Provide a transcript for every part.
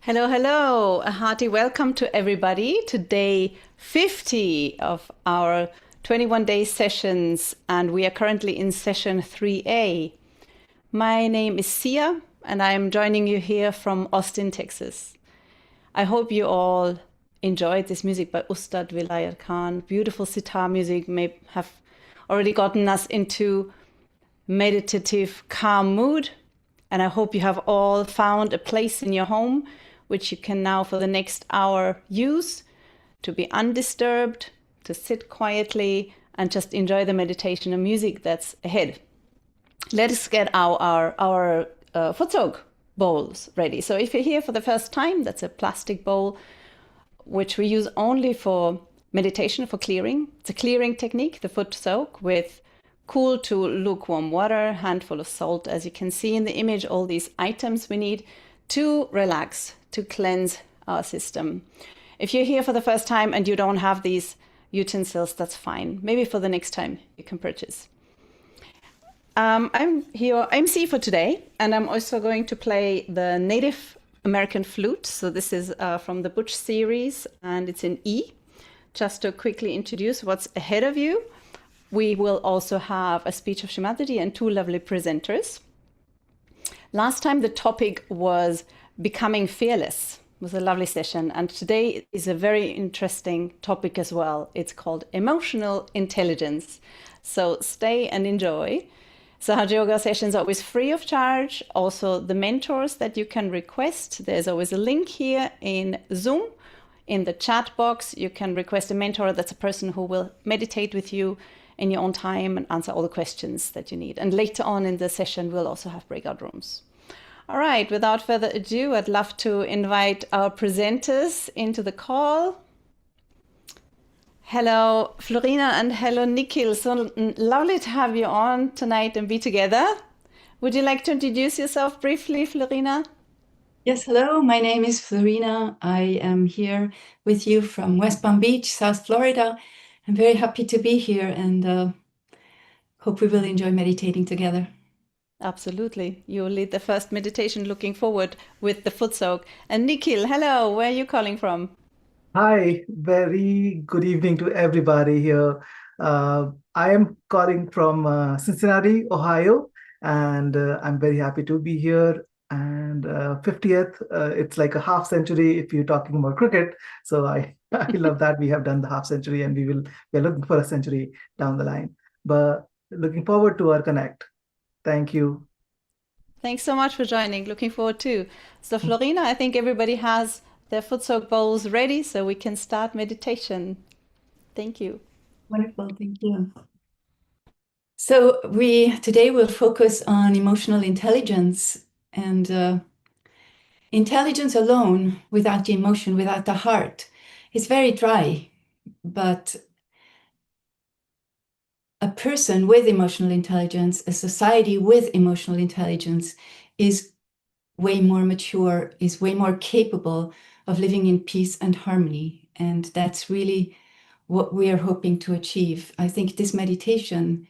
Hello, hello. A hearty welcome to everybody to day 50 of our 21-day sessions, and we are currently in session 3A. My name is Sia, and I am joining you here from Austin, Texas. I hope you all enjoyed this music by Ustad Vilayat Khan. Beautiful sitar music may have already gotten us into meditative, calm mood. And I hope you have all found a place in your home which you can now for the next hour use to be undisturbed, to sit quietly and just enjoy the meditation and music that's ahead. Let us get our foot soak bowls ready. So if you're here for the first time, that's a plastic bowl which we use only for meditation, for clearing. It's a clearing technique, the foot soak, with cool to lukewarm water, handful of salt. As you can see in the image, all these items we need to relax, to cleanse our system. If you're here for the first time and you don't have these utensils, that's fine. Maybe for the next time you can purchase. I'm here, MC for today, and I'm also going to play the Native American flute. So this is from the Butch series, and it's in E. Just to quickly introduce what's ahead of you, we will also have a speech of Shri Mataji and two lovely presenters. Last time the topic was becoming fearless. It was a lovely session, and today is a very interesting topic as well. It's called emotional intelligence. So stay and enjoy. Sahaja Yoga sessions are always free of charge. Also the mentors that you can request, there's always a link here in Zoom. In the chat box, you can request a mentor. That's a person who will meditate with you in your own time and answer all the questions that you need. And later on in the session, we'll also have breakout rooms. All right, without further ado, I'd love to invite our presenters into the call. Hello, Flurina, and hello, Nikhil. So lovely to have you on tonight and be together. Would you like to introduce yourself briefly, Flurina? Yes, hello. My name is Flurina. I am here with you from West Palm Beach, South Florida. I'm very happy to be here and hope we will enjoy meditating together. Absolutely. You lead the first meditation looking forward with the foot soak. And Nikhil, hello, where are you calling from? Hi, very good evening to everybody here. I am calling from Cincinnati, Ohio, and I'm very happy to be here. And 50th, it's like a half century if you're talking about cricket. So I, I love that we have done the half century and we're looking for a century down the line. But looking forward to our connect. Thank you. Thanks so much for joining. Looking forward too. So, Florina, I think everybody has their foot soak bowls ready, so we can start meditation. Thank you. Wonderful, thank you. So today we'll focus on emotional intelligence and intelligence alone without the emotion, without the heart, is very dry, but a person with emotional intelligence, a society with emotional intelligence is way more mature, is way more capable of living in peace and harmony. And that's really what we are hoping to achieve. I think this meditation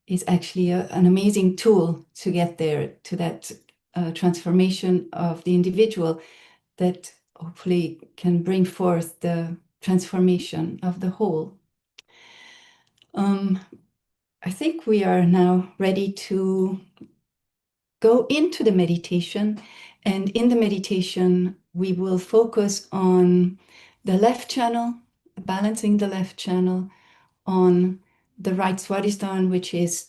is actually an amazing tool to get there, to that transformation of the individual that hopefully can bring forth the transformation of the whole. I think we are now ready to go into the meditation. And in the meditation, we will focus on the left channel, balancing the left channel, on the right Swadhisthana, which is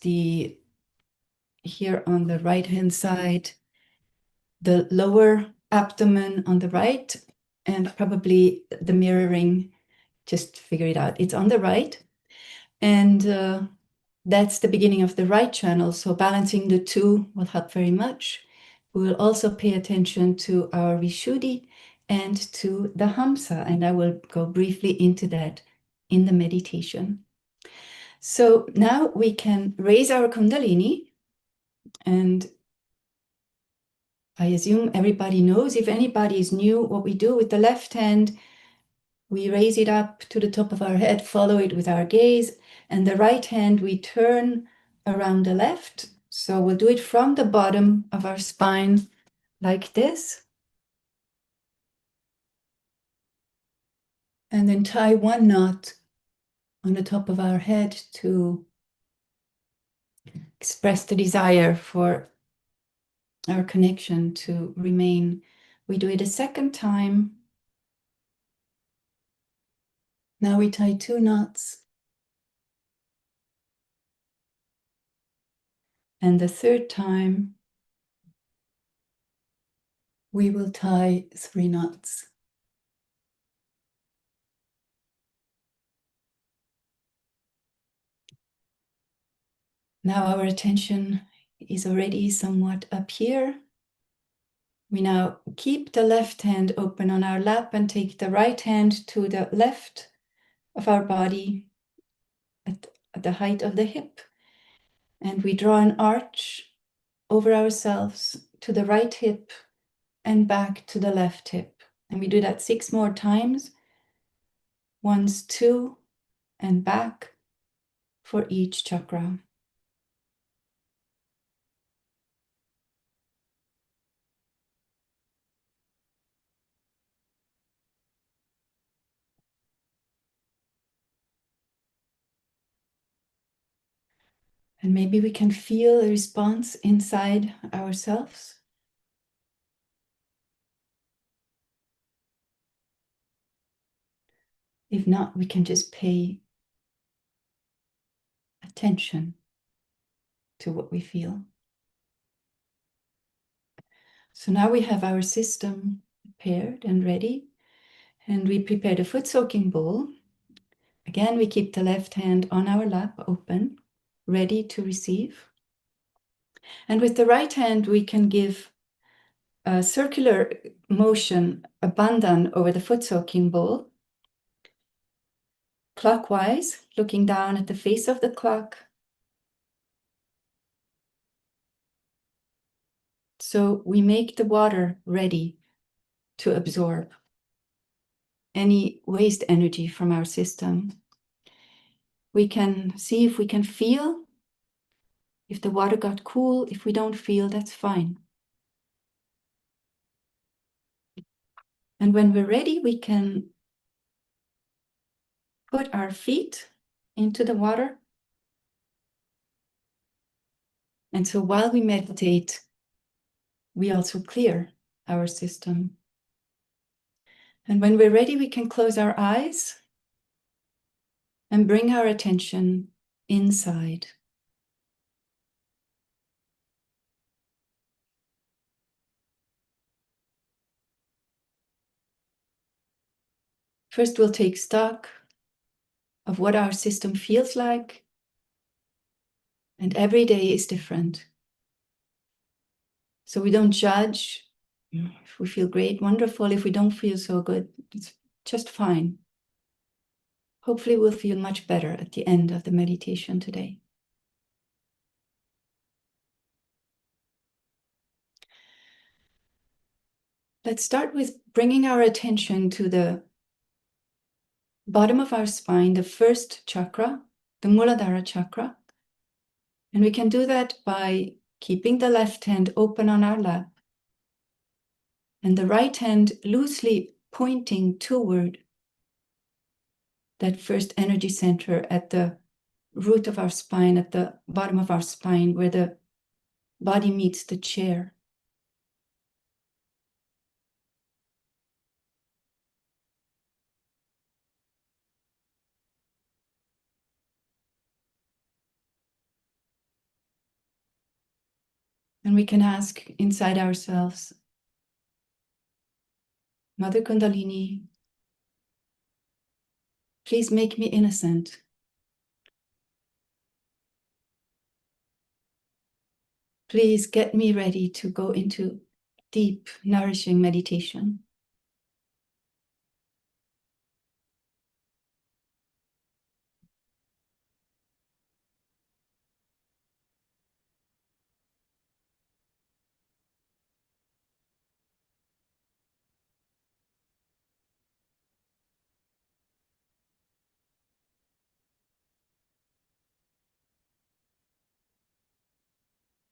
here on the right-hand side, the lower abdomen on the right, and probably the mirroring, just figure it out. It's on the right. And that's the beginning of the right channel. So balancing the two will help very much. We will also pay attention to our Vishuddhi and to the Hamsa, and I will go briefly into that in the meditation. So now we can raise our Kundalini, and I assume everybody knows. If anybody is new, what we do with the left hand, we raise it up to the top of our head, follow it with our gaze, and the right hand we turn around the left. So we'll do it from the bottom of our spine like this. And then tie one knot on the top of our head to express the desire for our connection to remain. We do it a second time. Now we tie two knots. And the third time, we will tie three knots. Now our attention is already somewhat up here. We now keep the left hand open on our lap and take the right hand to the left of our body at the height of the hip. And we draw an arch over ourselves to the right hip and back to the left hip. And we do that 6 more times. Once, 2, and back for each chakra. And maybe we can feel a response inside ourselves. If not, we can just pay attention to what we feel. So now we have our system prepared and ready, and we prepare the foot soaking bowl. Again, we keep the left hand on our lap open, ready to receive. And with the right hand, we can give a circular motion, a bandhan over the foot soaking bowl, clockwise, looking down at the face of the clock. So we make the water ready to absorb any waste energy from our system. We can see if we can feel if the water got cool. If we don't feel, that's fine. And when we're ready, we can put our feet into the water. And so while we meditate, we also clear our system. And when we're ready, we can close our eyes and bring our attention inside. First, we'll take stock of what our system feels like. And every day is different. So we don't judge. If we feel great, wonderful. If we don't feel so good, it's just fine. Hopefully we'll feel much better at the end of the meditation today. Let's start with bringing our attention to the bottom of our spine, the first chakra, the Muladhara chakra. And we can do that by keeping the left hand open on our lap and the right hand loosely pointing toward that first energy center at the root of our spine, at the bottom of our spine, where the body meets the chair. And we can ask inside ourselves, Mother Kundalini, please make me innocent. Please get me ready to go into deep, nourishing meditation.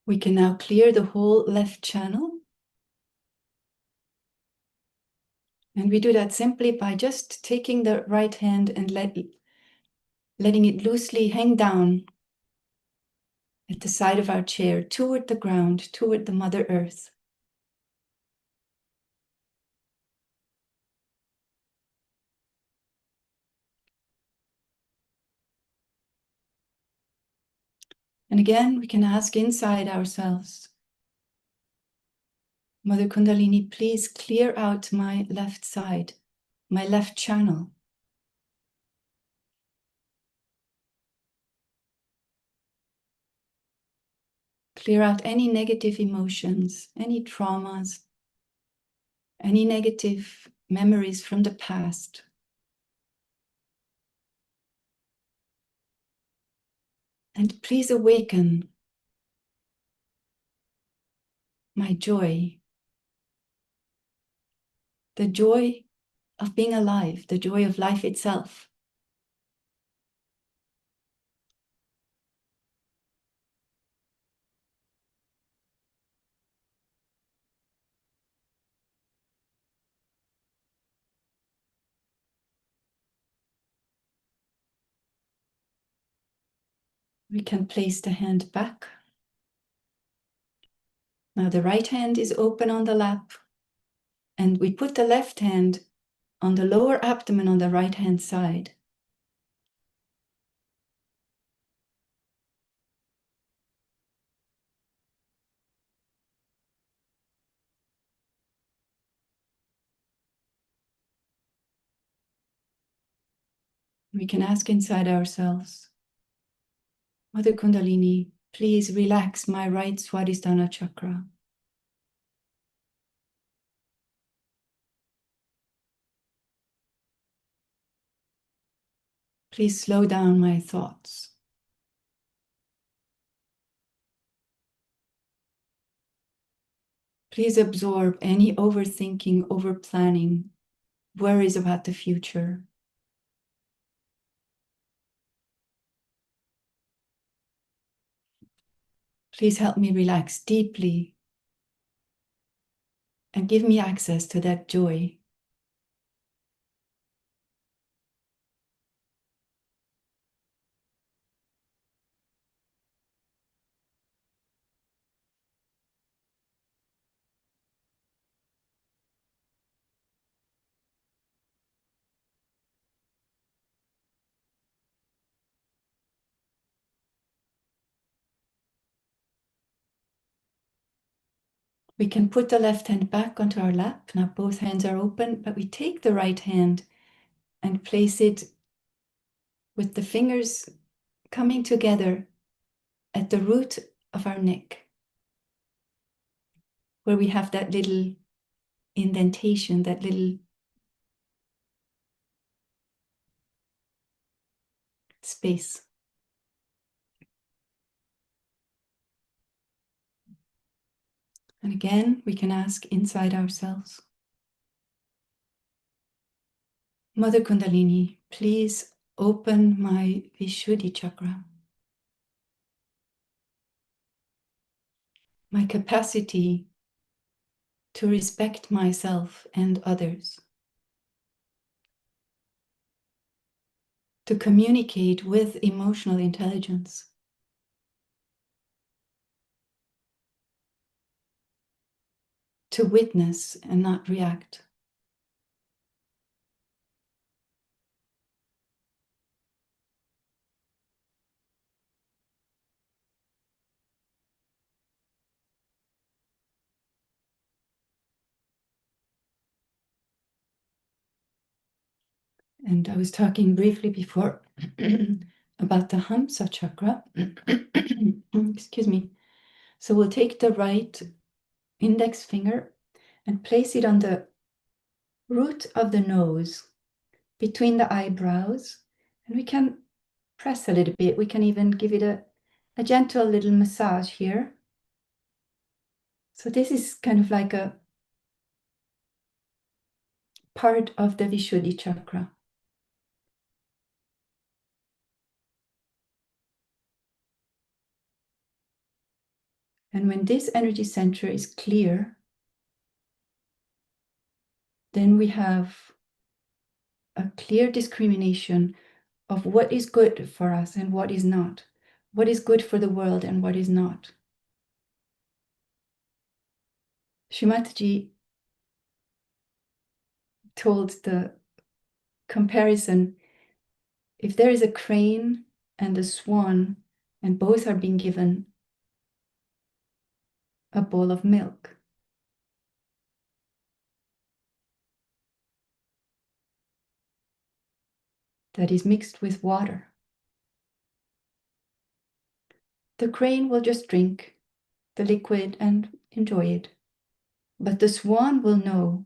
We can now clear the whole left channel. And we do that simply by just taking the right hand and letting it loosely hang down at the side of our chair, toward the ground, toward the Mother Earth. And again, we can ask inside ourselves, Mother Kundalini, please clear out my left side, my left channel. Clear out any negative emotions, any traumas, any negative memories from the past. And please awaken my joy, the joy of being alive, the joy of life itself. We can place the hand back. Now the right hand is open on the lap, and we put the left hand on the lower abdomen on the right hand side. We can ask inside ourselves, Mother Kundalini, please relax my right Swadhisthana chakra. Please slow down my thoughts. Please absorb any overthinking, overplanning, worries about the future. Please help me relax deeply and give me access to that joy. We can put the left hand back onto our lap. Now both hands are open, but we take the right hand and place it with the fingers coming together at the root of our neck, where we have that little indentation, that little space. And again, we can ask inside ourselves, Mother Kundalini, please open my Vishuddhi chakra, my capacity to respect myself and others, to communicate with emotional intelligence, to witness and not react. And I was talking briefly before about the Hamsa chakra. Excuse me. So we'll take the right index finger and place it on the root of the nose, between the eyebrows, and we can press a little bit. We can even give it a gentle little massage here. So this is kind of like a part of the Vishuddhi chakra. And when this energy center is clear, then we have a clear discrimination of what is good for us and what is not, what is good for the world and what is not. Shri Mataji told the comparison, if there is a crane and a swan, and both are being given a bowl of milk, that is mixed with water, the crane will just drink the liquid and enjoy it. But the swan will know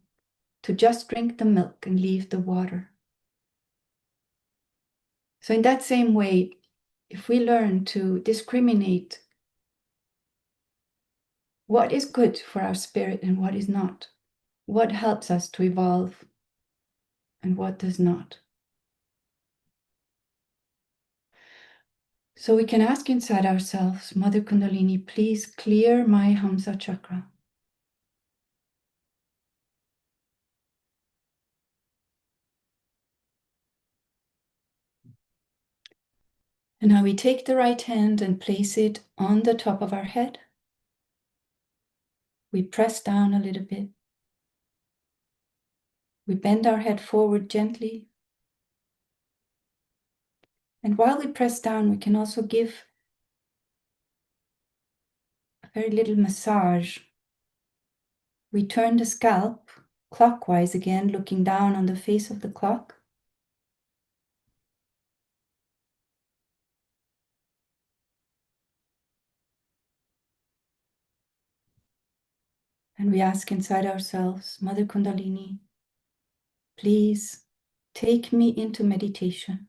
to just drink the milk and leave the water. So in that same way, if we learn to discriminate what is good for our spirit and what is not, what helps us to evolve and what does not. So we can ask inside ourselves, Mother Kundalini, please clear my Hamsa chakra. And now we take the right hand and place it on the top of our head. We press down a little bit. We bend our head forward gently. And while we press down, we can also give a very little massage. We turn the scalp clockwise again, looking down on the face of the clock. And we ask inside ourselves, Mother Kundalini, please take me into meditation.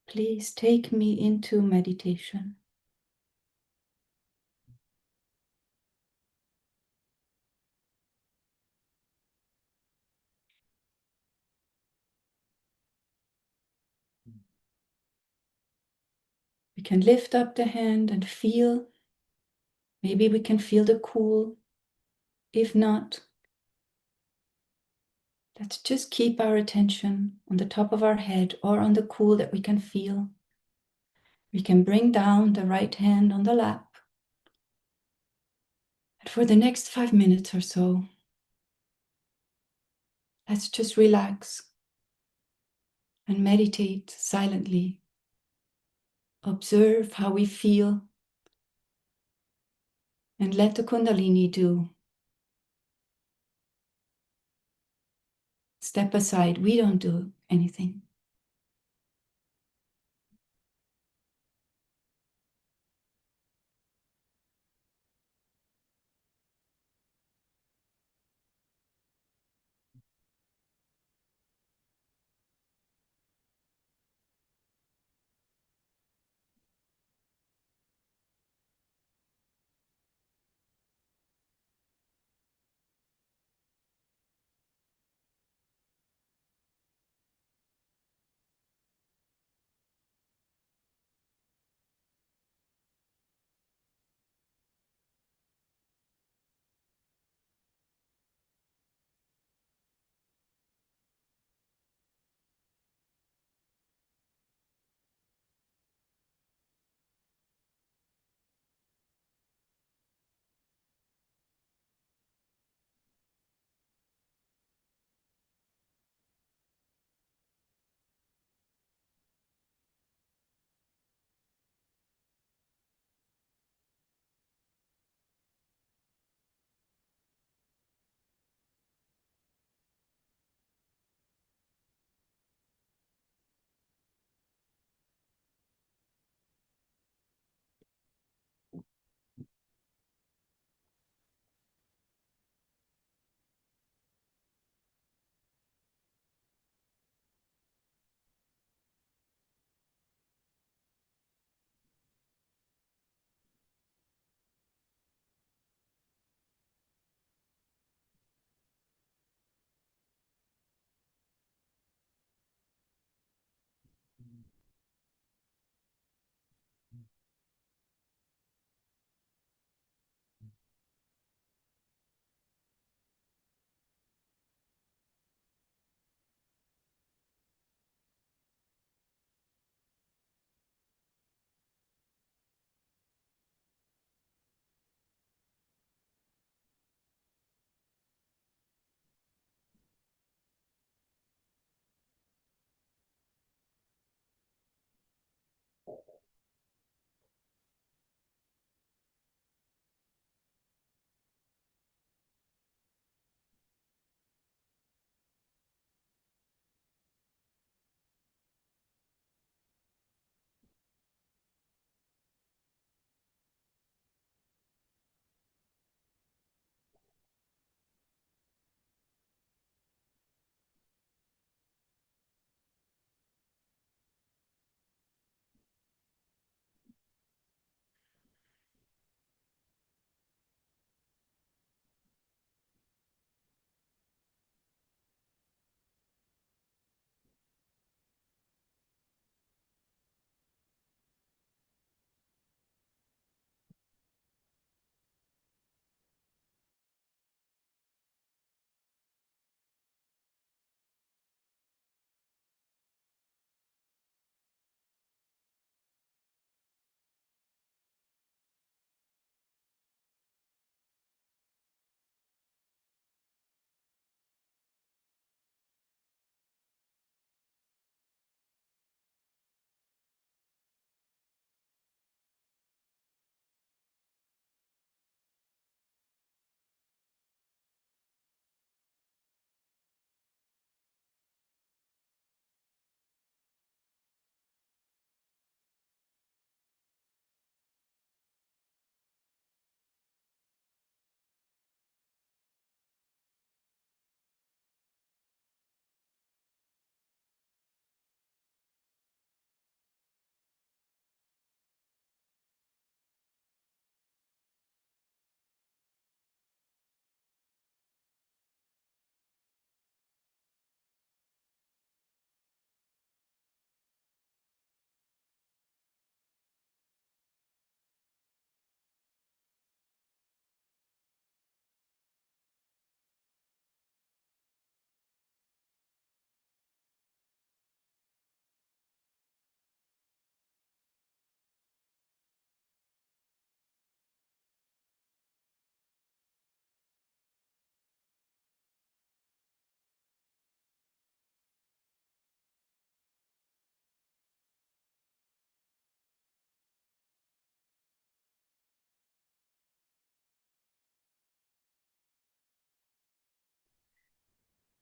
Please take me into meditation. We can lift up the hand and feel. Maybe we can feel the cool. If not, let's just keep our attention on the top of our head or on the cool that we can feel. We can bring down the right hand on the lap. And for the next 5 minutes or so, let's just relax and meditate silently. Observe how we feel and let the Kundalini do. Step aside, we don't do anything.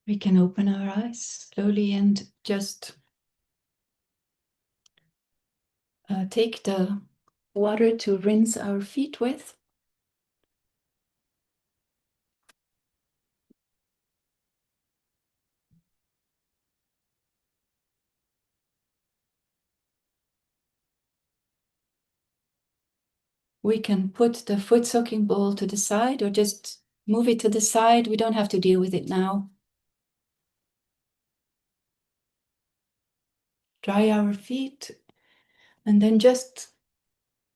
We can open our eyes slowly and just take the water to rinse our feet with. We can put the foot soaking bowl to the side or just move it to the side. We don't have to deal with it now. Dry our feet and then just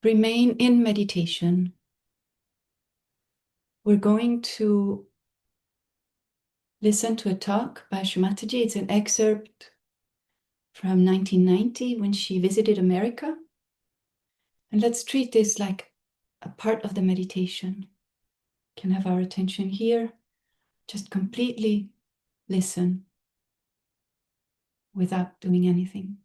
remain in meditation. We're going to listen to a talk by Shri Mataji. It's an excerpt from 1990 when she visited America. And let's treat this like a part of the meditation. We can have our attention here, just completely listen without doing anything.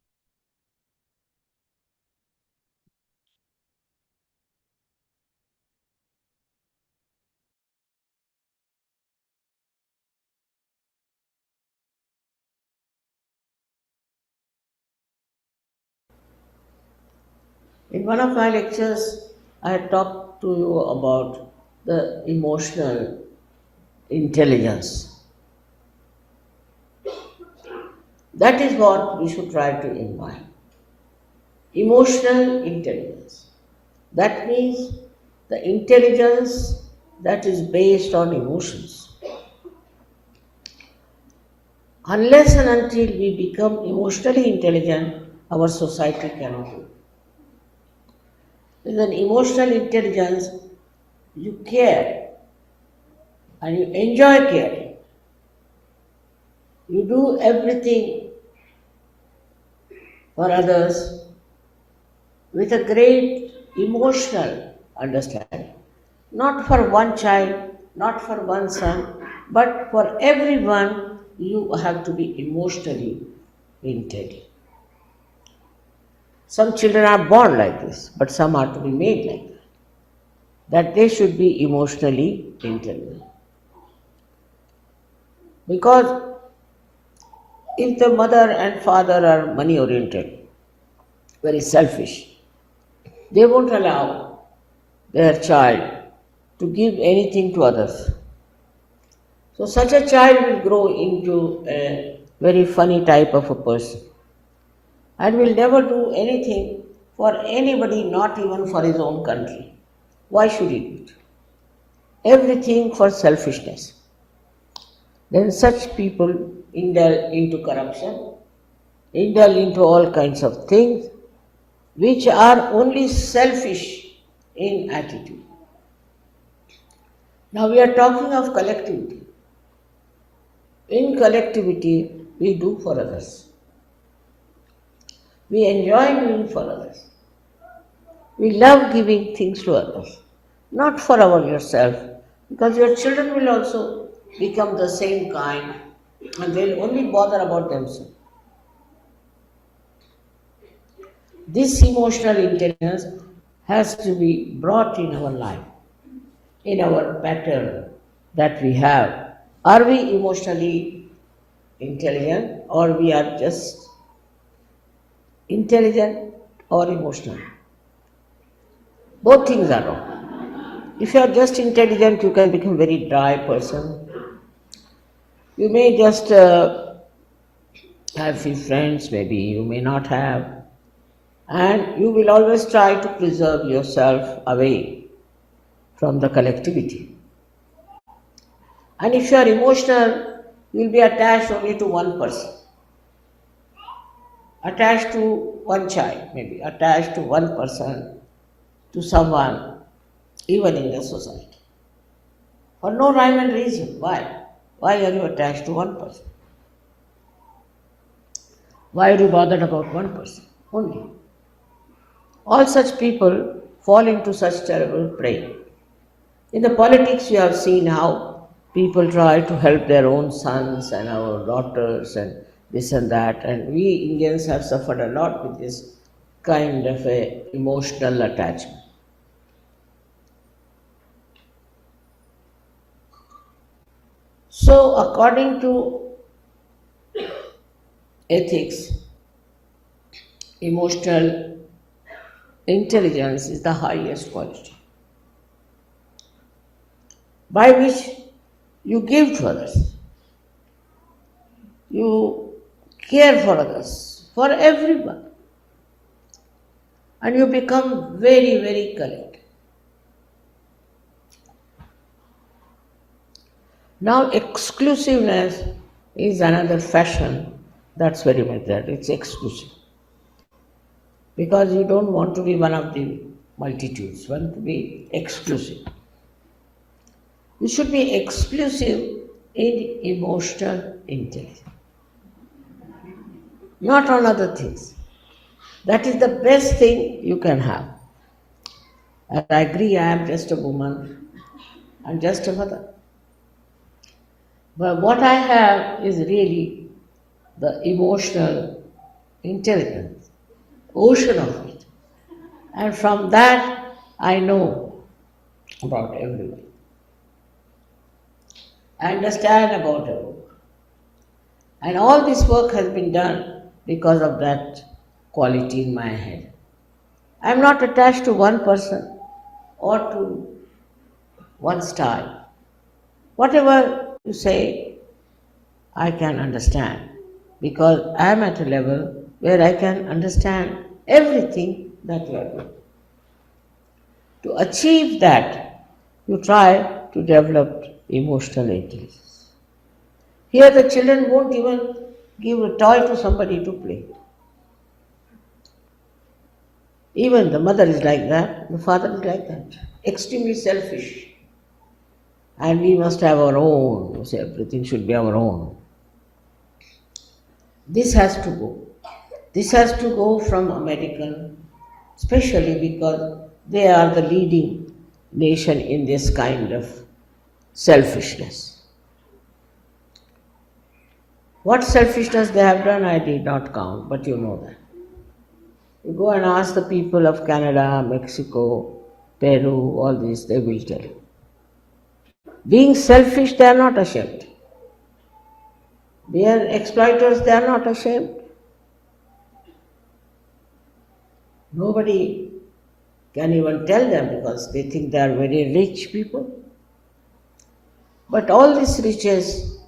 In one of my lectures, I had talked to you about the emotional intelligence. That is what we should try to imbibe. Emotional intelligence. That means the intelligence that is based on emotions. Unless and until we become emotionally intelligent, our society cannot do. With an emotional intelligence, you care and you enjoy caring. You do everything for others with a great emotional understanding. Not for one child, not for one son, but for everyone you have to be emotionally intelligent. Some children are born like this, but some are to be made like that. That they should be emotionally intelligent. Because if the mother and father are money oriented, very selfish, they won't allow their child to give anything to others. So such a child will grow into a very funny type of a person and will never do anything for anybody, not even for his own country. Why should he do it? Everything for selfishness. Then such people indulge into corruption, indulge into all kinds of things which are only selfish in attitude. Now we are talking of collectivity. In collectivity, we do for others. We enjoy doing for others. We love giving things to others, not for yourself, because your children will also become the same kind and they'll only bother about themselves. This emotional intelligence has to be brought in our life, in our pattern that we have. Are we emotionally intelligent or we are just intelligent or emotional? Both things are wrong. If you are just intelligent, you can become a very dry person. You may just have few friends, maybe you may not have, and you will always try to preserve yourself away from the collectivity. And if you are emotional, you will be attached only to one person, attached to one child, maybe attached to one person, to someone, even in the society. For no rhyme and reason. Why? Why are you attached to one person? Why are you bothered about one person only? All such people fall into such terrible prey. In the politics, you have seen how people try to help their own sons and our daughters and this and that, and we Indians have suffered a lot with this kind of a emotional attachment. So, according to ethics, emotional intelligence is the highest quality by which you give to others, you care for others, for everyone, and you become very, very correct. Now, exclusiveness is another fashion that's very much there. It's exclusive. Because you don't want to be one of the multitudes, you want to be exclusive. You should be exclusive in emotional intelligence, not on other things. That is the best thing you can have. And I agree, I am just a woman, I'm just a mother. But what I have is really the emotional intelligence, ocean of it. And from that, I know about everyone. I understand about everyone. And all this work has been done because of that quality in my head. I am not attached to one person or to one style. Whatever you say, I can understand because I am at a level where I can understand everything that you are doing. To achieve that, you try to develop emotional intelligence. Here, the children won't even give a toy to somebody to play. Even the mother is like that, the father is like that. Extremely selfish. And we must have our own, so everything should be our own. This has to go. This has to go from American, especially because they are the leading nation in this kind of selfishness. What selfishness they have done, I did not count, but you know that. You go and ask the people of Canada, Mexico, Peru, all these, they will tell you. Being selfish, they are not ashamed. They are exploiters, they are not ashamed. Nobody can even tell them because they think they are very rich people. But all these riches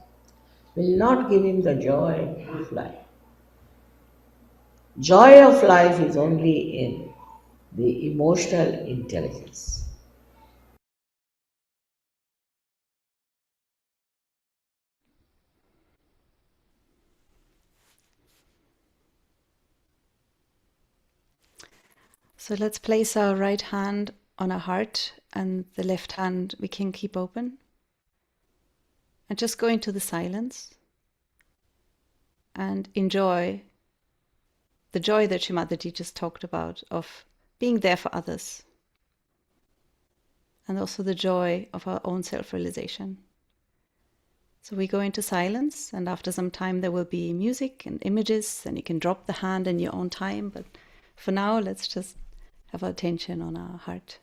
will not give him the joy of life. Joy of life is only in the emotional intelligence. So let's place our right hand on our heart and the left hand we can keep open. And just go into the silence and enjoy the joy that Shri Mataji just talked about of being there for others. And also the joy of our own self-realization. So we go into silence, and after some time there will be music and images, and you can drop the hand in your own time. But for now, let's just have our attention on our heart.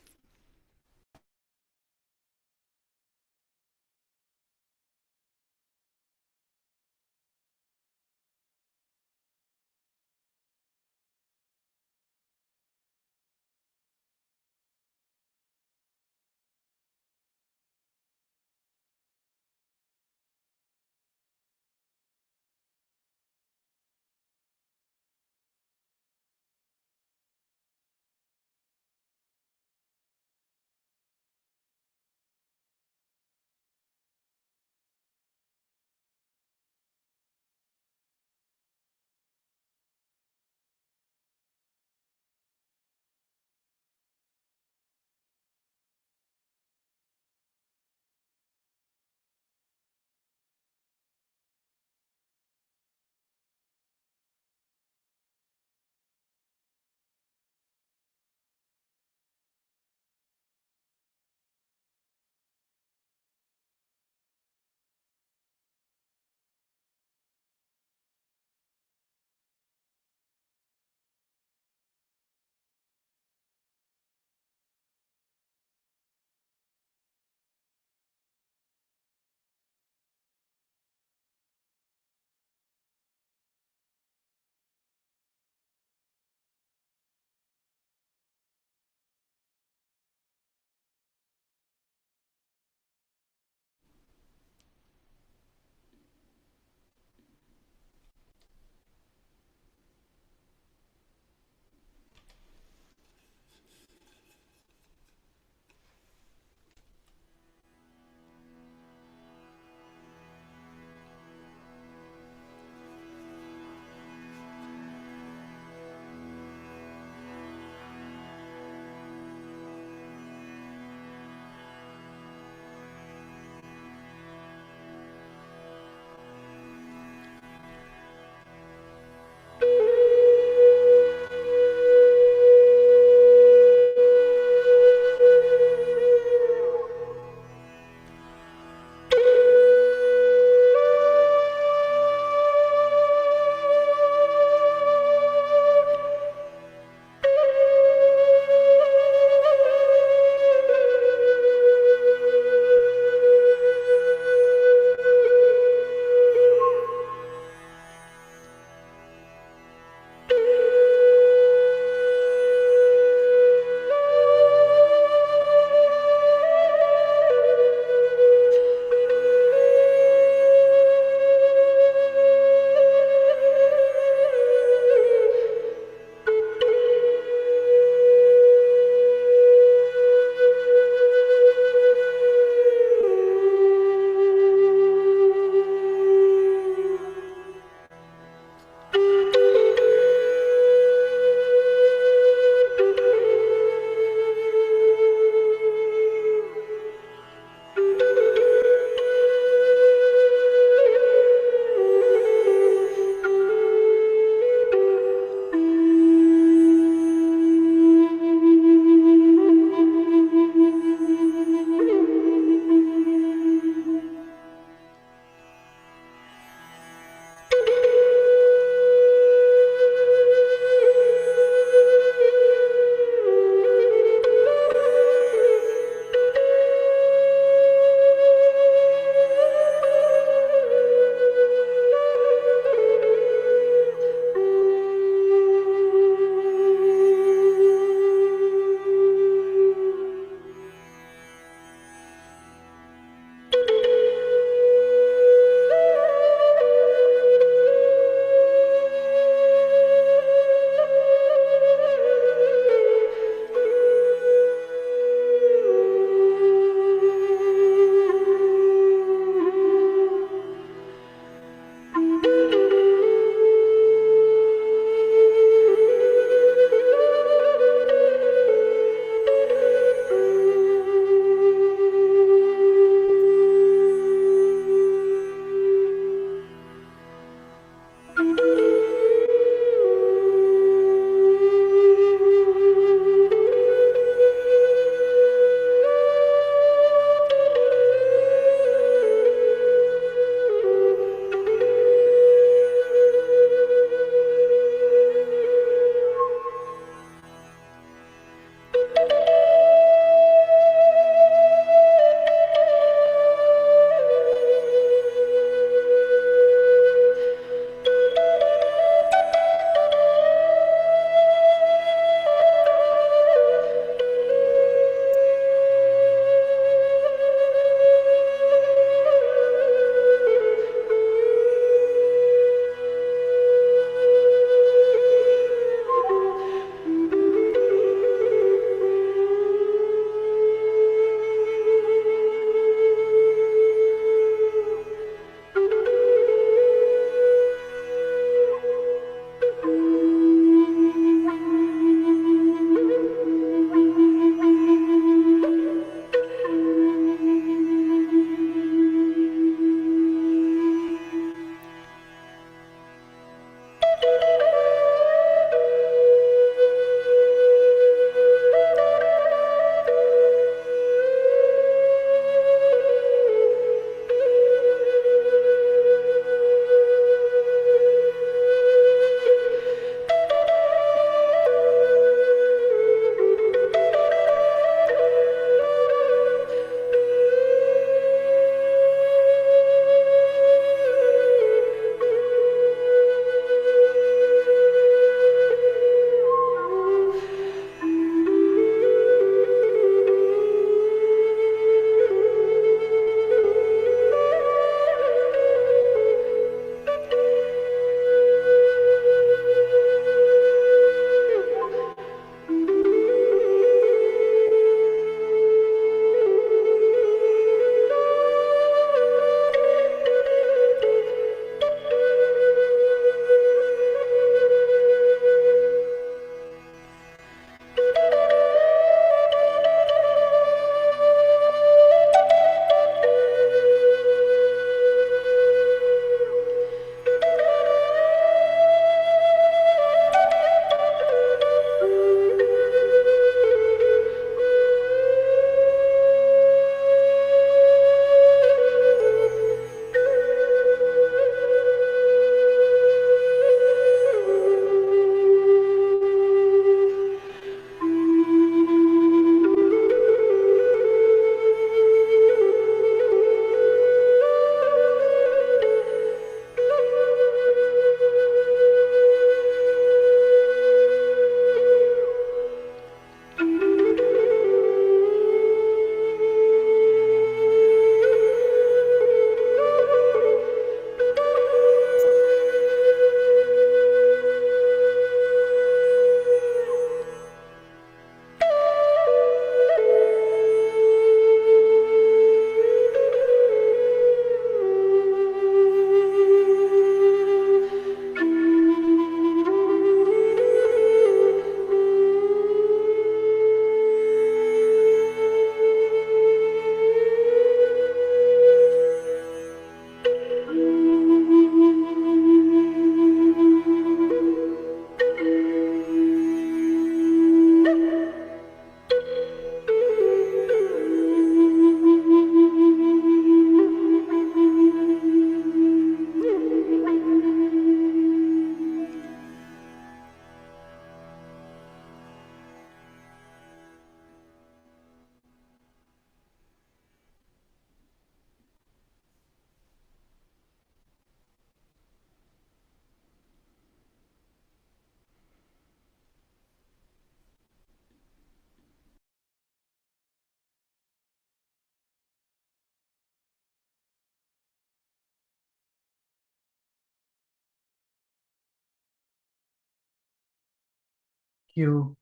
you.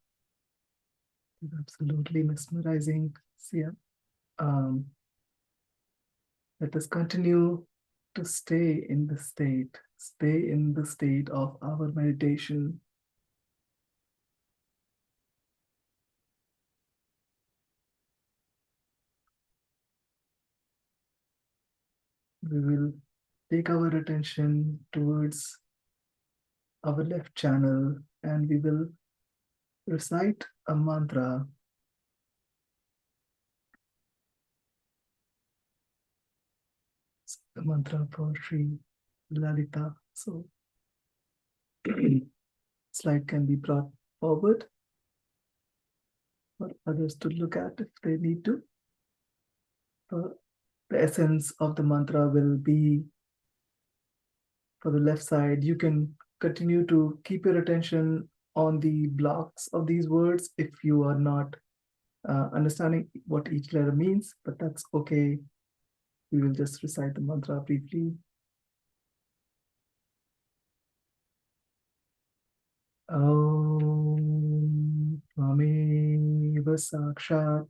Absolutely mesmerizing, Sia. Let us continue to stay in the state of our meditation. We will take our attention towards our left channel and we will recite a mantra. The mantra for Shri Lalita. So, slide can be brought forward for others to look at if they need to. The essence of the mantra will be for the left side. You can continue to keep your attention on the blocks of these words if you are not understanding what each letter means, but that's okay. We will just recite the mantra briefly. Om Tvameva Sakshat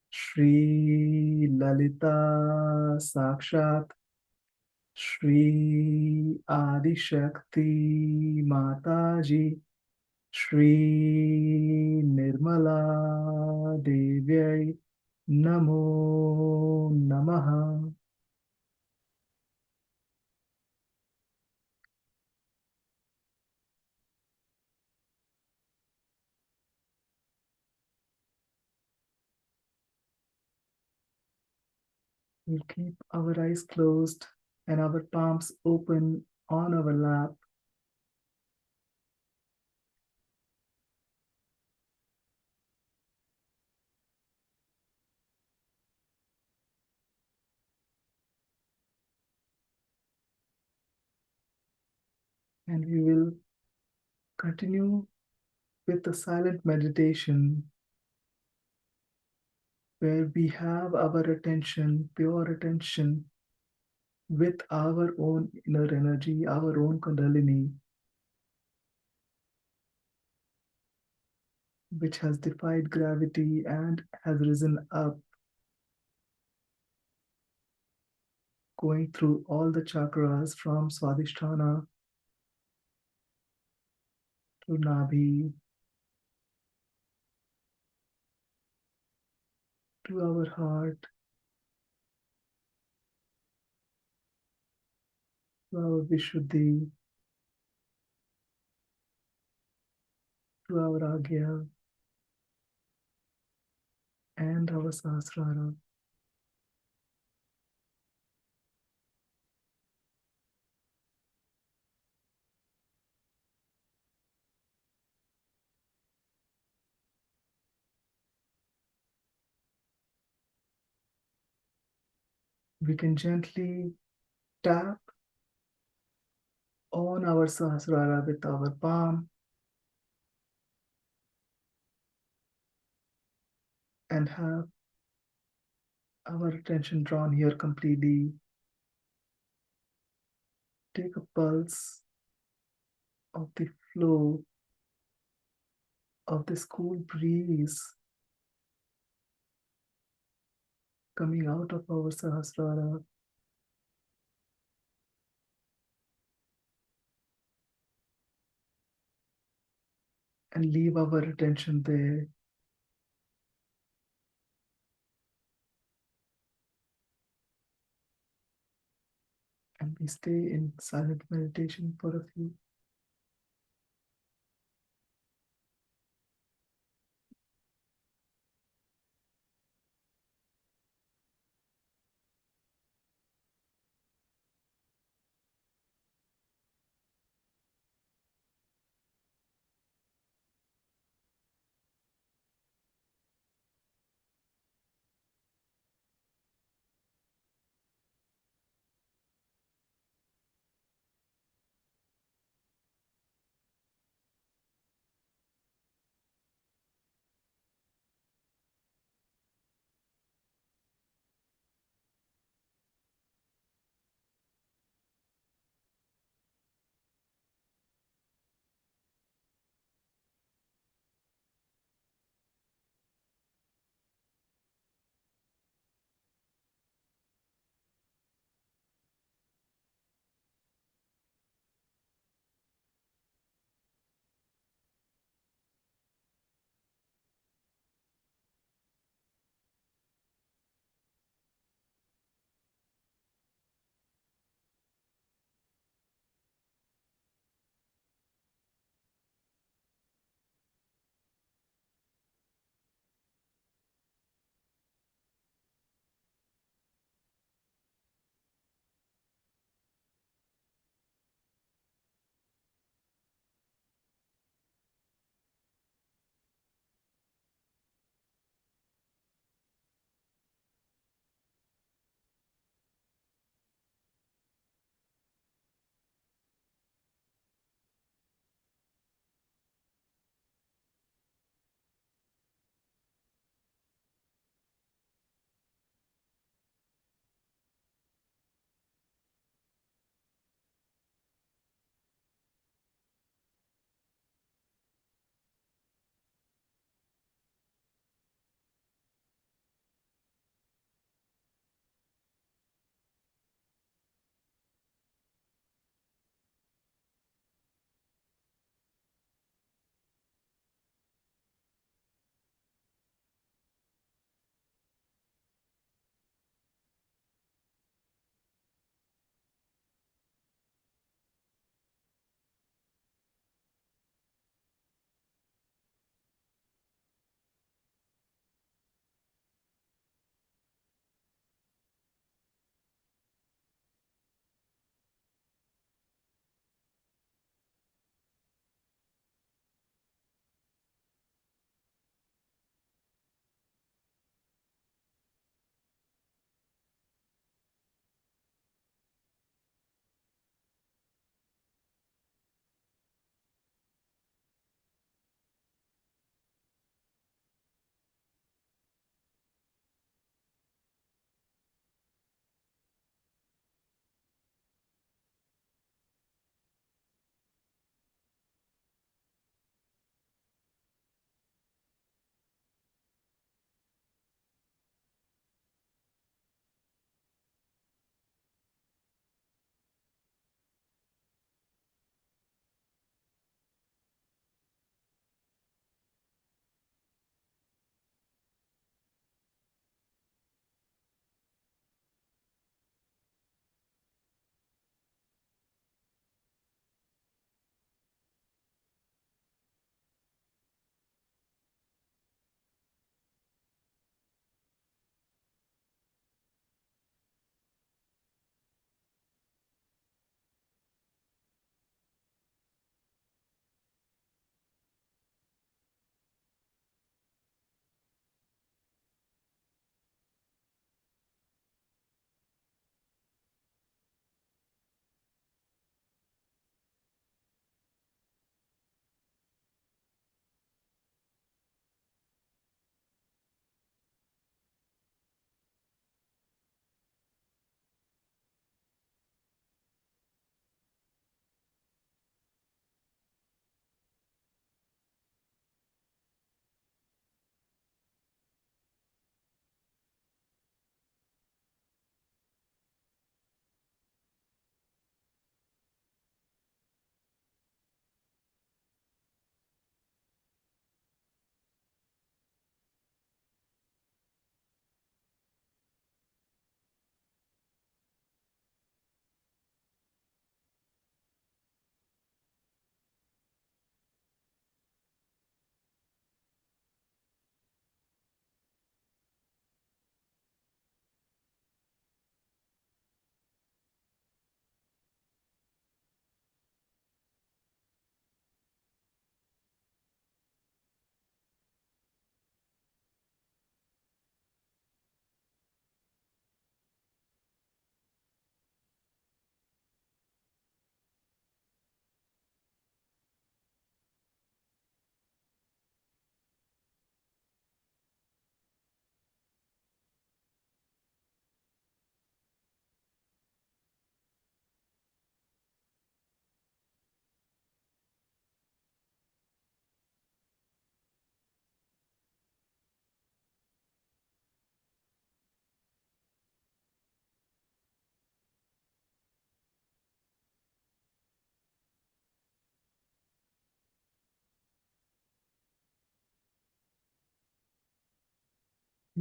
Shri Lalita Sakshat Shri Adi Shakti Mataji Shri Nirmala Devi Namo Namaha. We'll keep our eyes closed and our palms open on our lap. And we will continue with the silent meditation where we have our attention, pure attention, with our own inner energy, our own Kundalini, which has defied gravity and has risen up, going through all the chakras from Swadhisthana to Nabhi to our heart, to our Vishuddhi, to our Agya, and our Sahasrara. We can gently tap on our Sahasrara with our palm and have our attention drawn here completely. Take a pulse of the flow of this cool breeze coming out of our Sahasrara. And leave our attention there. And we stay in silent meditation for a few.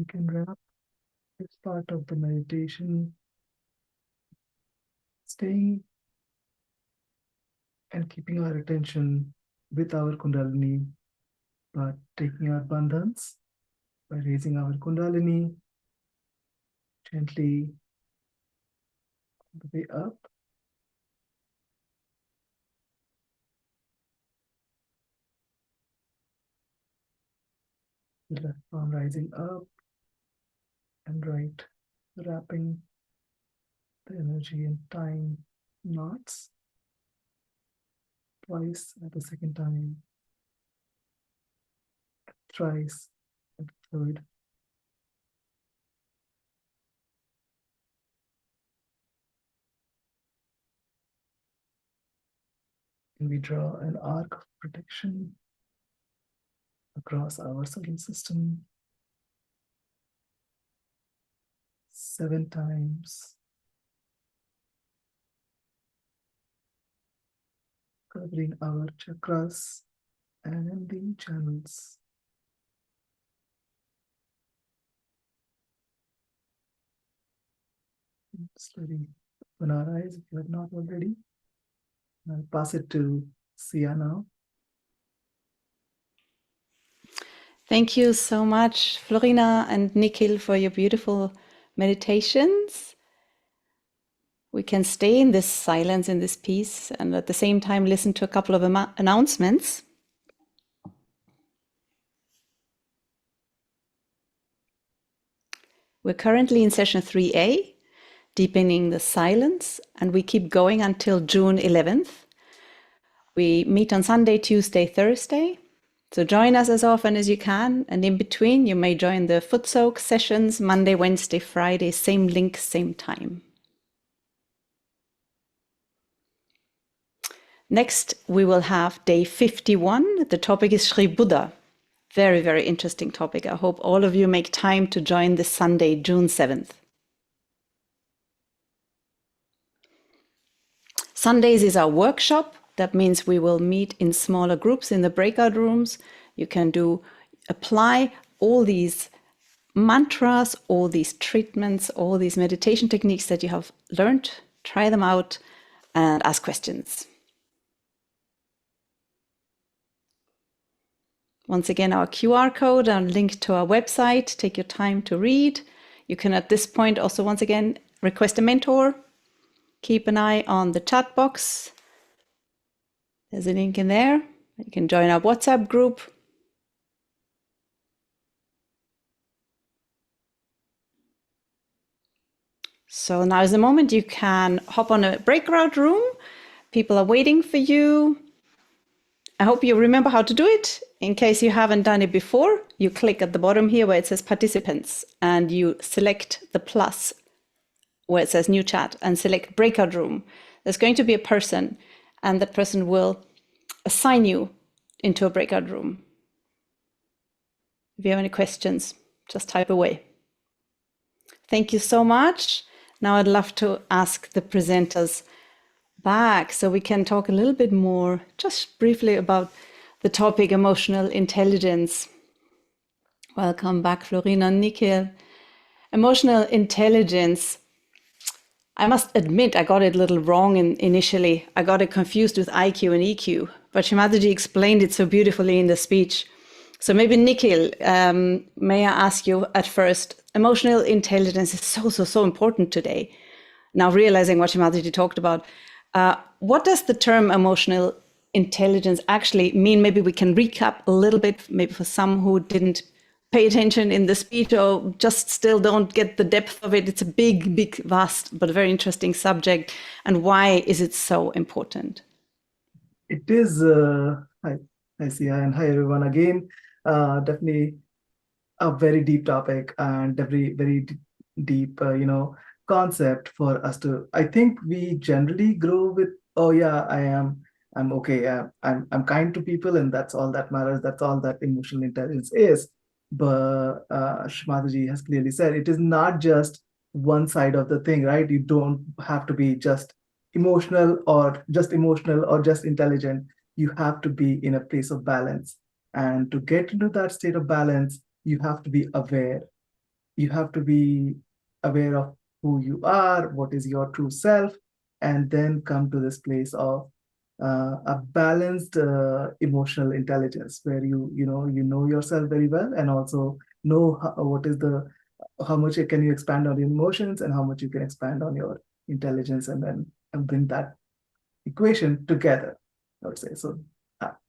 We can wrap this part of the meditation, staying and keeping our attention with our Kundalini, but taking our bandhans by raising our Kundalini gently all the way up. The left arm rising up and right, wrapping the energy in time knots. Twice at the second time, thrice at the third. And we draw an arc of protection across our solar system 7 times, covering our chakras and the channels. Slowly open our eyes if you have not already. I'll pass it to Sia now. Thank you so much, Flurina and Nikhil, for your beautiful meditations. We can stay in this silence, in this peace, and at the same time listen to a couple of announcements. We're currently in session 3A, deepening the silence, and we keep going until June 11th. We meet on Sunday, Tuesday, Thursday. So join us as often as you can, and in between you may join the foot soak sessions Monday, Wednesday, Friday, same link, same time. Next, we will have day 51. The topic is Shri Buddha. Very, very interesting topic. I hope all of you make time to join this Sunday, June 7th. Sundays is our workshop. That means we will meet in smaller groups in the breakout rooms. You can apply all these mantras, all these treatments, all these meditation techniques that you have learned, try them out and ask questions. Once again, our QR code and link to our website. Take your time to read. You can at this point also once again request a mentor. Keep an eye on the chat box. There's a link in there. You can join our WhatsApp group. So now is the moment you can hop on a breakout room. People are waiting for you. I hope you remember how to do it. In case you haven't done it before, you click at the bottom here where it says participants and you select the plus where it says new chat and select breakout room. There's going to be a person and that person will assign you into a breakout room. If you have any questions, just type away. Thank you so much. Now I'd love to ask the presenters back so we can talk a little bit more, just briefly, about the topic emotional intelligence. Welcome back, Flurina and Nikhil. Emotional intelligence. I must admit, I got it a little wrong initially. I got it confused with IQ and EQ, but Shri Mataji explained it so beautifully in the speech. So maybe Nikhil, may I ask you at first, emotional intelligence is so important today. Now realizing what Shri Mataji talked about, what does the term emotional intelligence actually mean? Maybe we can recap a little bit, maybe for some who didn't pay attention in the speech or just still don't get the depth of it. It's a big, vast, but very interesting subject. And why is it so important? It is, hi Sia, and hi everyone again. Definitely a very deep topic and very deep, concept for us to. I think we generally grow with, oh yeah, I'm okay. I'm kind to people, and that's all that matters. That's all that emotional intelligence is. But Shri Mataji has clearly said it is not just one side of the thing, right? You don't have to be just emotional or just intelligent. You have to be in a place of balance. And to get into that state of balance, you have to be aware. you have to be aware of who you are, what is your true self, and then come to this place of a balanced emotional intelligence where you know yourself very well, and also know how much can you expand on your emotions and how much you can expand on your intelligence, and then bring that equation together, I would say. So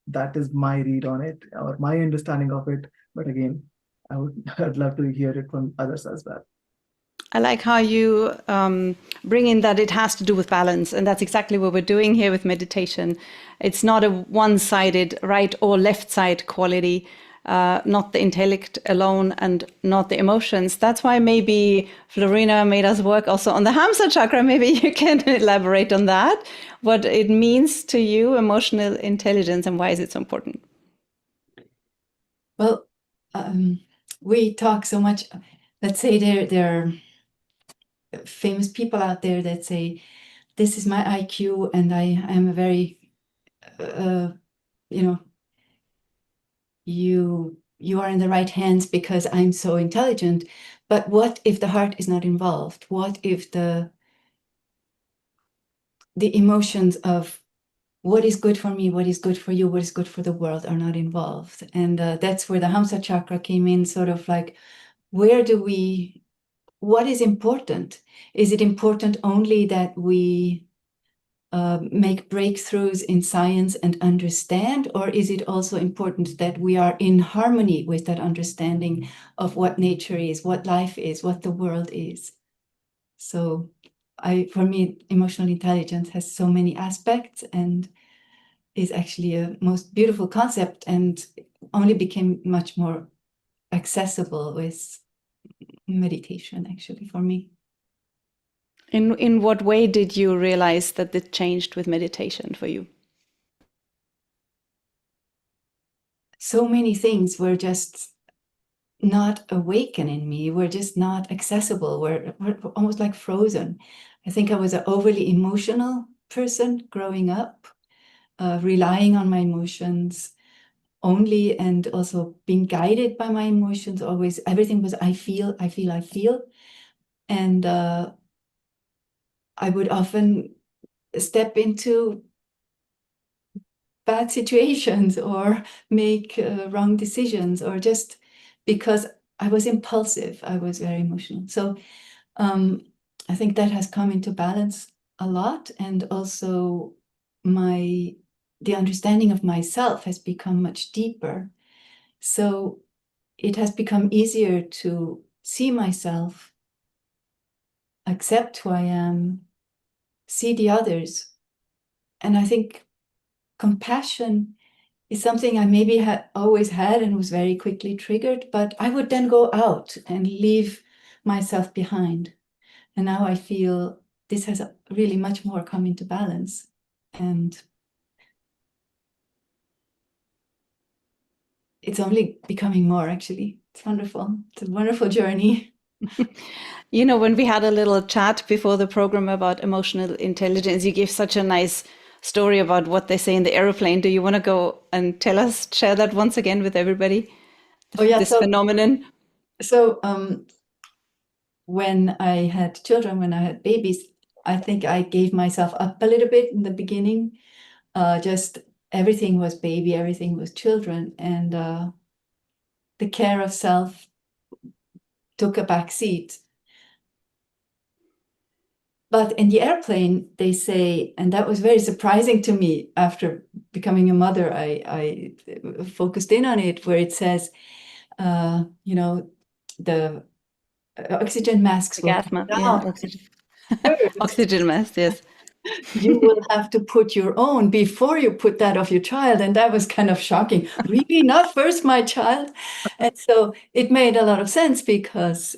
that is my read on it, or my understanding of it. But again, I'd love to hear it from others as well. I like how you bring in that it has to do with balance. And that's exactly what we're doing here with meditation. It's not a one-sided right or left side quality, not the intellect alone and not the emotions. That's why maybe Flurina made us work also on the Hamsa chakra. Maybe you can elaborate on that, what it means to you, emotional intelligence, and why is it so important? Well, we talk so much. Let's say there are famous people out there that say, this is my IQ and I am a very, you are in the right hands because I'm so intelligent. But what if the heart is not involved? What if the emotions of what is good for me, what is good for you, what is good for the world are not involved? And that's where the Hamsa chakra came in, sort of like, what is important? Is it important only that we make breakthroughs in science and understand, or is it also important that we are in harmony with that understanding of what nature is, what life is, what the world is? So for me, emotional intelligence has so many aspects and is actually a most beautiful concept, and only became much more accessible with meditation, actually, for me. In what way did you realize that it changed with meditation for you? So many things were just not awaken in me, were just not accessible, were almost like frozen. I think I was an overly emotional person growing up, relying on my emotions only, and also being guided by my emotions. Always, everything was I feel. And I would often step into bad situations or make wrong decisions, or just because I was impulsive, I was very emotional. So I think that has come into balance a lot, and also the understanding of myself has become much deeper. So it has become easier to see myself, accept who I am, see the others. And I think compassion is something I maybe had always had and was very quickly triggered, but I would then go out and leave myself behind. And now I feel this has really much more come into balance. And it's only becoming more, actually. It's wonderful. It's a wonderful journey. You know, when we had a little chat before the program about emotional intelligence, you gave such a nice story about what they say in the airplane. Do you want to go and share that once again with everybody? This phenomenon. So when I had children, when I had babies, I think I gave myself up a little bit in the beginning. Just everything was baby, everything was children, and the care of self took a back seat. But in the airplane, they say, and that was very surprising to me after becoming a mother, I focused in on it, where it says, the oxygen masks will come down. Oxygen mask, yes. You will have to put your own before you put that of your child. And that was kind of shocking. Really? Not first my child? And so it made a lot of sense, because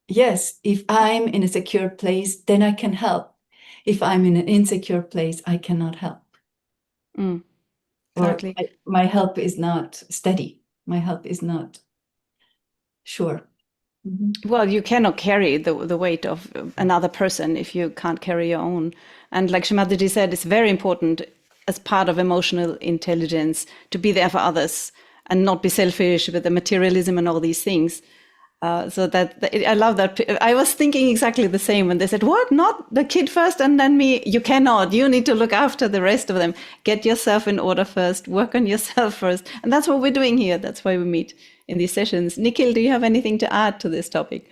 yes, if I'm in a secure place, then I can help. If I'm in an insecure place, I cannot help. Exactly. Or my help is not steady. My help is not sure. Mm-hmm. Well, you cannot carry the weight of another person if you can't carry your own. And like Shri Mataji said, it's very important as part of emotional intelligence to be there for others and not be selfish with the materialism and all these things. So I love that. I was thinking exactly the same when they said, "What? Not the kid first and then me?" You cannot. You need to look after the rest of them. Get yourself in order first. Work on yourself first. And that's what we're doing here. That's why we meet in these sessions. Nikhil, do you have anything to add to this topic?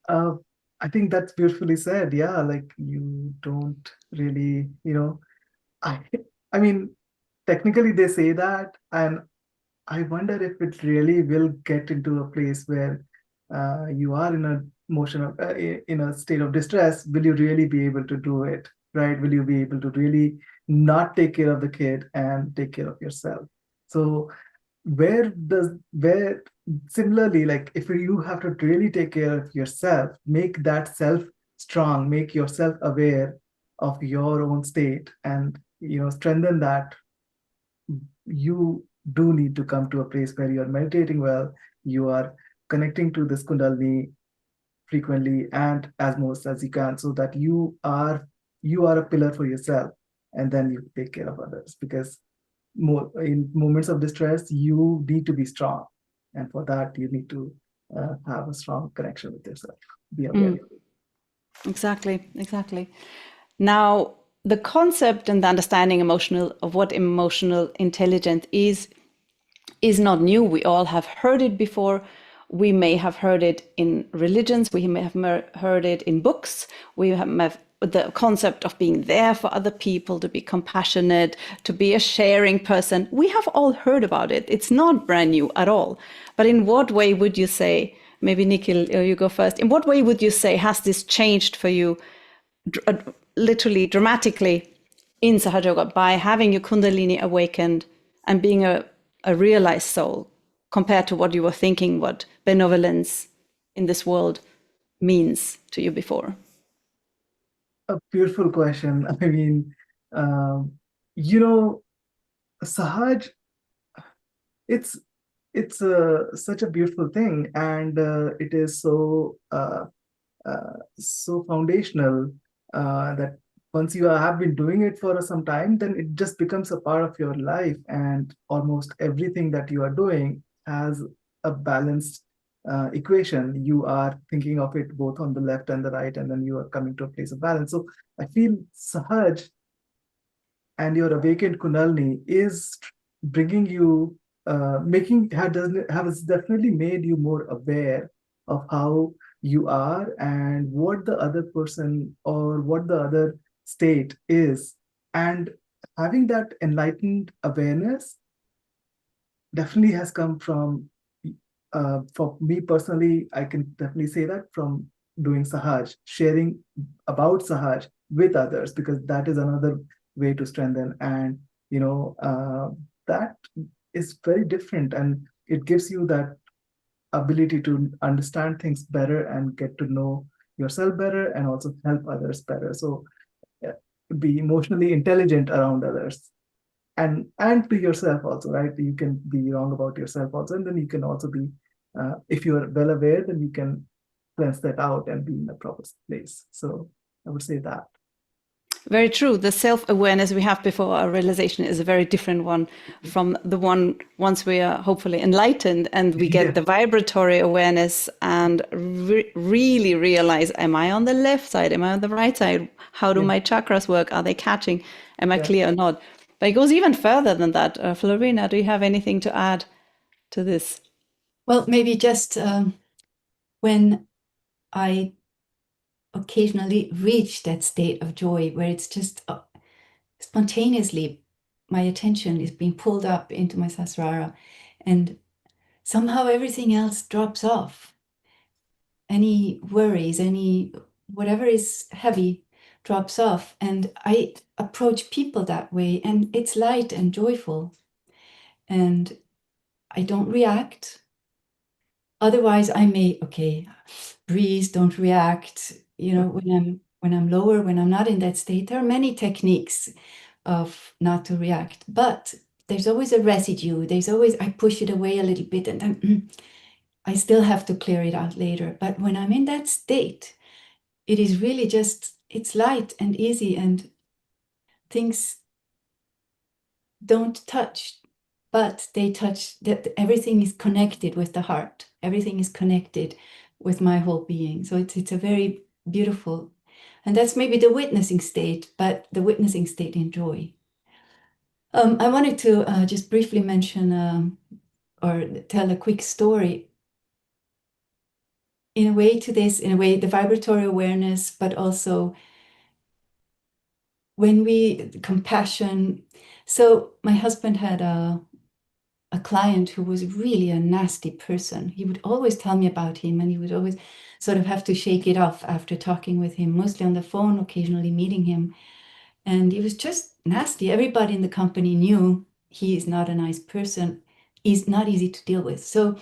Uh, I think that's beautifully said. Yeah, like you don't really, I, I mean, technically they say that, and I wonder if it really will get into a place where you are in a in a state of distress. Will you really be able to do it, right? Will you be able to really not take care of the kid and take care of yourself? So where similarly, like if you have to really take care of yourself, make that self strong, make yourself aware of your own state, and strengthen that. You do need to come to a place where you are meditating well, you are connecting to this kundalini frequently and as most as you can, so that you are a pillar for yourself, and then you take care of others, because more in moments of distress you need to be strong, and for that you need to have a strong connection with yourself, be aware. Exactly. Now, the concept and the understanding of what emotional intelligence is not new. We all have heard it before. We may have heard it in religions. We may have heard it in books. We have the concept of being there for other people, to be compassionate, to be a sharing person. We have all heard about it. It's not brand new at all. But in what way would you say, maybe Nikhil, you go first, in what way would you say has this changed for you literally dramatically in Sahaja Yoga by having your Kundalini awakened and being a realized soul, compared to what you were thinking, what benevolence in this world means to you before? A beautiful question. I mean, um, you know Sahaj, it's such a beautiful thing, and it is so foundational, that once you have been doing it for some time, then it just becomes a part of your life, and almost everything that you are doing has a balanced equation. You are thinking of it both on the left and the right, and then you are coming to a place of balance. So I feel Sahaj and your awakened Kundalini is bringing you, has definitely made you more aware of how you are and what the other person or what the other state is. And having that enlightened awareness definitely has come from, for me personally, I can definitely say that from doing Sahaj, sharing about Sahaj with others, because that is another way to strengthen. And, that is very different, and it gives you that ability to understand things better and get to know yourself better and also help others better. So be emotionally intelligent around others, and to yourself also, right? You can be wrong about yourself also, and then you can also be, if you are well aware, then you can cleanse that out and be in the proper place. So I would say that. Very true. The self-awareness we have before our realization is a very different one from the one once we are hopefully enlightened and we get the vibratory awareness and really realize, am I on the left side? Am I on the right side? How do my chakras work? Are they catching? Am I clear or not? But it goes even further than that. Flurina, do you have anything to add to this? Well, maybe just when I occasionally reach that state of joy where it's just spontaneously my attention is being pulled up into my Sahasrara, and somehow everything else drops off. Any worries, any whatever is heavy drops off, and I approach people that way, and it's light and joyful, and I don't react. Otherwise, I may, breathe, don't react. When I'm lower, when I'm not in that state, there are many techniques of not to react, but there's always a residue. I push it away a little bit, and then I still have to clear it out later. But when I'm in that state, it is really just, it's light and easy, and things don't touch, but they touch, that everything is connected with the heart. everything is connected with my whole being. So it's a very beautiful, and that's maybe the witnessing state, but the witnessing state in joy. I wanted to just briefly mention or tell a quick story in a way, the vibratory awareness, but also compassion. So my husband had a client who was really a nasty person. He would always tell me about him, and he would always sort of have to shake it off after talking with him, mostly on the phone, occasionally meeting him. And he was just nasty. Everybody in the company knew he is not a nice person. He's not easy to deal with. So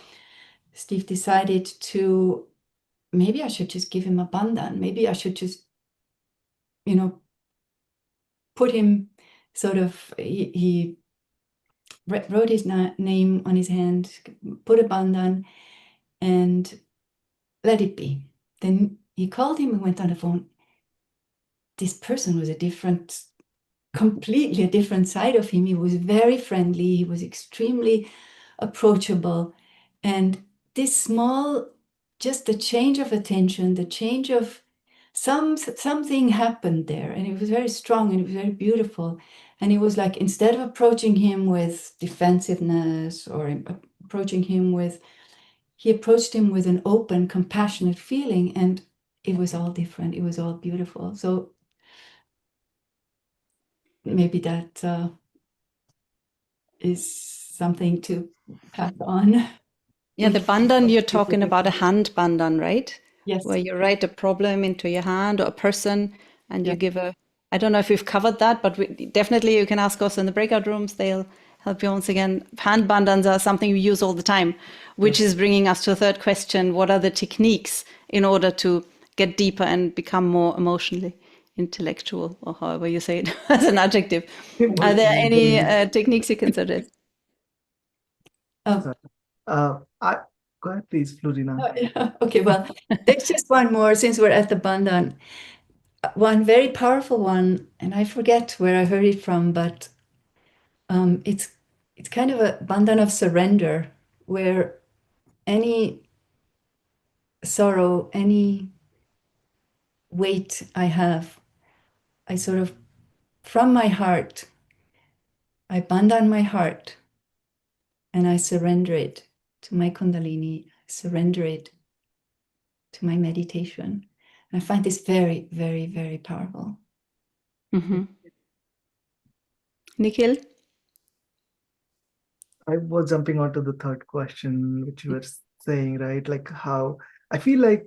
Steve decided to, maybe I should just give him a bandhan. Maybe I should just, put him sort of, he wrote his name on his hand, put a bandhan, and let it be. Then he called him and went on the phone. This person was completely a different side of him. He was very friendly. He was extremely approachable. And this small, just the change of attention, the change of something happened there. And it was very strong and it was very beautiful. And it was like, instead of approaching him with defensiveness or he approached him with an open, compassionate feeling. And it was all different. It was all beautiful. So maybe that is something to pass on. Yeah, the bandhan, you're talking about a hand bandhan, right? Yes. Where you write a problem into your hand or a person and you Yeah. give I don't know if we've covered that, but definitely you can ask us in the breakout rooms. They'll help you once again. Hand bandhans are something we use all the time, which is bringing us to a third question. What are the techniques in order to get deeper and become more emotionally intellectual, or however you say it as an adjective? Are there any techniques you can suggest? Oh. Go ahead, please, Flurina. Oh, yeah. Okay, well, there's just one more since we're at the bandhan. One very powerful one, and I forget where I heard it from, but it's kind of a bandhan of surrender, where any sorrow, any weight I have, I sort of, from my heart, I bandhan my heart and I surrender it to my Kundalini, I surrender it to my meditation. And I find this very, very, very powerful. Mm-hmm. Nikhil? I was jumping onto the third question, which you were saying, right? Like how I feel like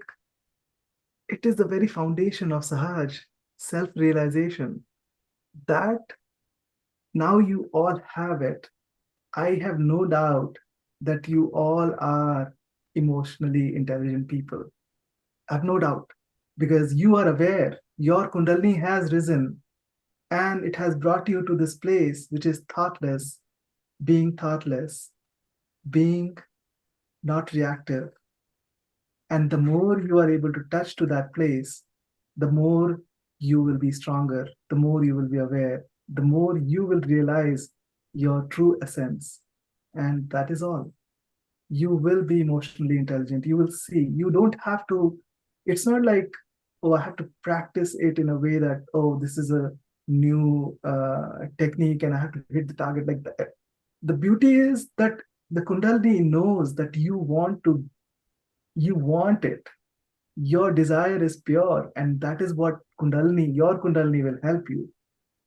it is the very foundation of Sahaj, self-realization, that now you all have it. I have no doubt that you all are emotionally intelligent people. I have no doubt, because you are aware, your Kundalini has risen and it has brought you to this place, which is thoughtless, being not reactive. And the more you are able to touch to that place, the more you will be stronger, the more you will be aware, the more you will realize your true essence. And that is all. You will be emotionally intelligent. You will see. You don't have to, it's not like, oh, I have to practice it in a way that, oh, this is a new technique and I have to hit the target like that. The beauty is that the Kundalini knows that you want it. Your desire is pure, and that is what your Kundalini will help you.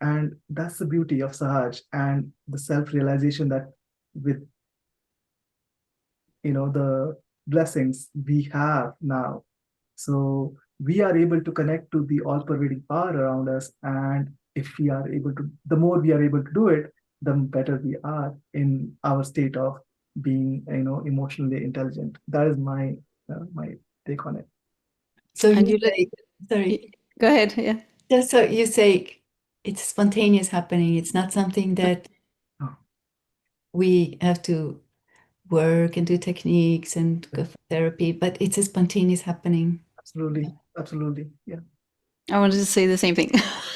And that's the beauty of Sahaj and the self-realization that with the blessings we have now. So we are able to connect to the all-pervading power around us, and if we are able to, the more we are able to do it, the better we are in our state of being, emotionally intelligent. That is my take on it. So And you say, sorry. Go ahead, yeah. Just so you say, it's spontaneous happening. It's not something that we have to work and do techniques and go for therapy, but it's a spontaneous happening. Absolutely, yeah. I wanted to say the same thing.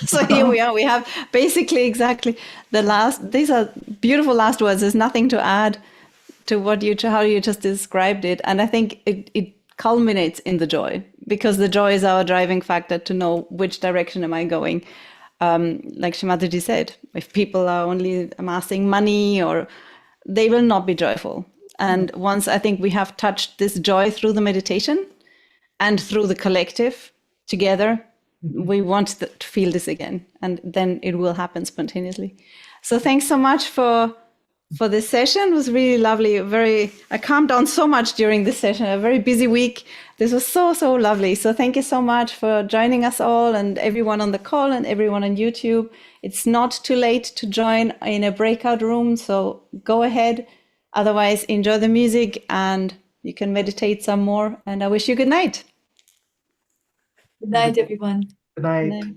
So here we are. We have basically exactly these are beautiful last words. There's nothing to add to what you how you just described it, and I think it culminates in the joy, because the joy is our driving factor to know which direction am I going. Like Shri Mataji said, if people are only amassing money, or they will not be joyful. And once I think we have touched this joy through the meditation and through the collective together, we want to feel this again, and then it will happen spontaneously. So thanks so much for this session. It was really lovely. I calmed down so much during this session, a very busy week. This was so lovely. So thank you so much for joining us all, and everyone on the call and everyone on YouTube. It's not too late to join in a breakout room, so go ahead. Otherwise, enjoy the music and you can meditate some more. And I wish you good night. Good night, everyone. Good night. Good night.